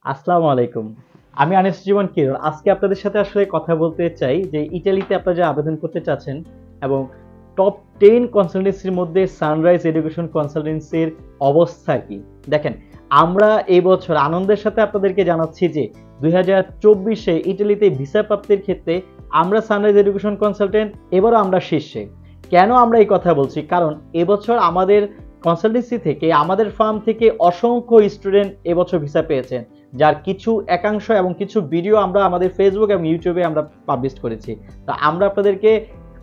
আসসালামু আলাইকুম। আমি আনিস জীবন কিরণ। আজকে আপনাদের সাথে আসলে কথা বলতে চাই যে ইতালিতে আপনারা যে আবেদন করতে চাচ্ছেন এবং টপ 10 কনসালটেন্সির মধ্যে সানরাইজ এডুকেশন কনসালটেন্সির অবস্থা কি? দেখেন, আমরা এই বছর আনন্দের সাথে আপনাদেরকে জানাচ্ছি যে 2024 ইটালিতে ভিসা প্রাপ্তির ক্ষেত্রে আমরা সানরাইজ এডুকেশন কনসালটেন্ট এবারও আমরা শীর্ষে। কেন আমরা এই কথা বলছি? কারণ এবছর আমাদের কনসালটেন্সি থেকে আমাদের ফার্ম থেকে অসংখ্য স্টুডেন্ট এবছর ভিসা পেয়েছেন। যার কিছু একাংশ এবং কিছু ভিডিও আমরা আমাদের ফেসবুক এবং ইউটিউবে আমরা পাবলিশ করেছি। তো আমরা আপনাদেরকে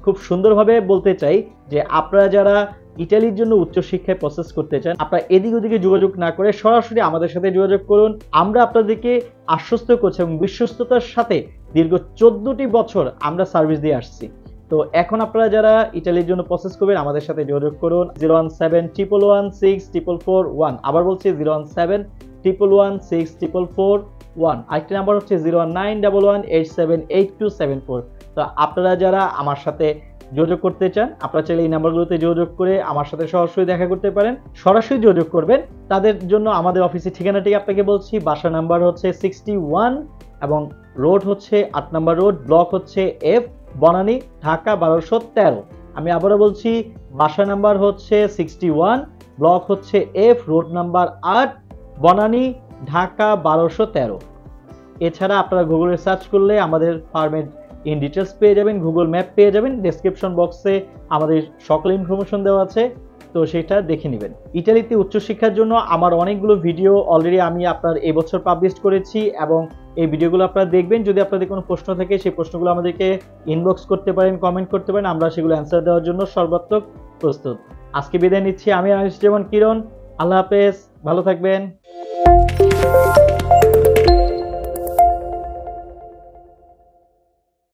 খুব সুন্দরভাবে বলতে চাই যে আপনারা যারা ইটালির জন্য উচ্চশিক্ষায় প্রসেস করতে চান, আপনারা এদিক ওদিকে যোগাযোগ না করে সরাসরি আমাদের সাথে যোগাযোগ করুন। আমরা আপনাদেরকে আশ্বস্ত করছি এবং বিশ্বস্ততার সাথে দীর্ঘ 14টি বছর আমরা সার্ভিস দিয়ে আসছি। তো এখন আপনারা যারা ইটালির জন্য প্রসেস করবেন আমাদের সাথে যোগাযোগ করুন 01711164441। আবার বলছি 01711164441। আরেকটি নাম্বার হচ্ছে 09111878274। তো আপনারা যারা আমার সাথে যোগাযোগ করতে চান আপনারা চাইলে এই নাম্বারগুলোতে যোগাযোগ করে আমার সাথে সরাসরি দেখা করতে পারেন। সরাসরি যোগাযোগ করবেন তাদের জন্য আমাদের অফিসের ঠিকানাটি আপনাকে বলছি। বাসা নাম্বার হচ্ছে 61 এবং রোড হচ্ছে 8 নম্বর রোড, ব্লক হচ্ছে এফ, বনানী, ঢাকা 1213। আমি আবারও বলছি, বাসা নাম্বার হচ্ছে 61, ব্লক হচ্ছে F, road number 8, Banani, Dhaka 1213। এছাড়া আপনারা গুগলে সার্চ করলে আমাদের ফার্মের ইন ডিটেলস পেয়ে যাবেন, গুগল ম্যাপ পেয়ে যাবেন। ডেসক্রিপশন বক্সে আমাদের সকল ইনফরমেশন দেওয়া আছে, তো সেটা দেখে নেবেন। ইটালিতে উচ্চশিক্ষার জন্য আমার অনেকগুলো ভিডিও অলরেডি আমি আপনার এবছর পাবলিশ করেছি এবং এই ভিডিওগুলো আপনারা দেখবেন। যদি আপনাদের কোনো প্রশ্ন থাকে সেই প্রশ্নগুলো আমাদেরকে ইনবক্স করতে পারেন, কমেন্ট করতে পারেন, আমরা সেগুলো অ্যান্সার দেওয়ার জন্য সর্বাত্মক প্রস্তুত। আজকে বিদায় নিচ্ছি, আমি আনিস জীবন কিরণ। আল্লাহ হাফেজ, ভালো থাকবেন।